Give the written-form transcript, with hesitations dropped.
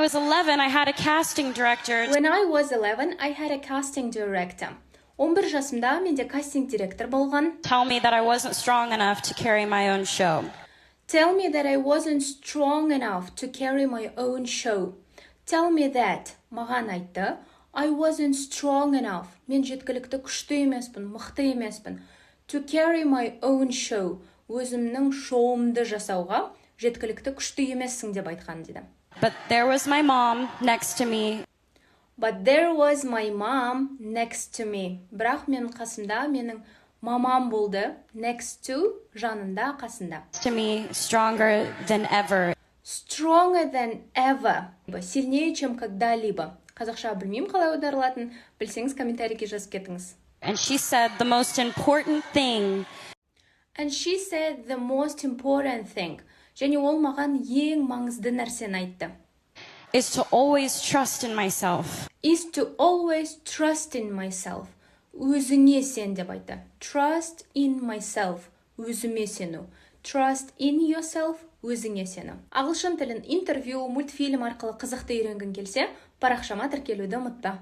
was 11, I had a casting director. When I was 11, I had a casting director. 11 жасымда менде кастинг директор болған. Tell me that I wasn't strong enough to carry my own show. Tell me that I wasn't strong enough to carry my own show. Tell me that, маған айтты, I wasn't strong enough. Мен жеткілікті күшті емеспін, мықты емеспін. To carry my own show. Өзімнің шоуымды жасауға жеткілікті күшті емессің деп айтқан дейді. But there was my mom next to me. But there was my mom next to me. Бірақ менің қасымда менің мамам болды. Next to, жанында, қасында. To me, stronger than ever. Stronger than ever. Сильнее, чем когда-либо. Қазақша білмеймін қалай аударылатынын. Білсеңіз комментарийге жазып кетіңіз. And she said the most important thing. And she said the most important thing. Және ол маған ең маңызды нәрсені айтты. Is to always trust in myself. Is to always trust in myself. Өзіңе сен деп айтты. Trust in myself. Өзіме сену. Trust in yourself. Өзіңе сену. Ағылшын тілін интервью, мультфильм арқылы қызықты үйренгің келсе, парақшама тіркелуді ұмытпа.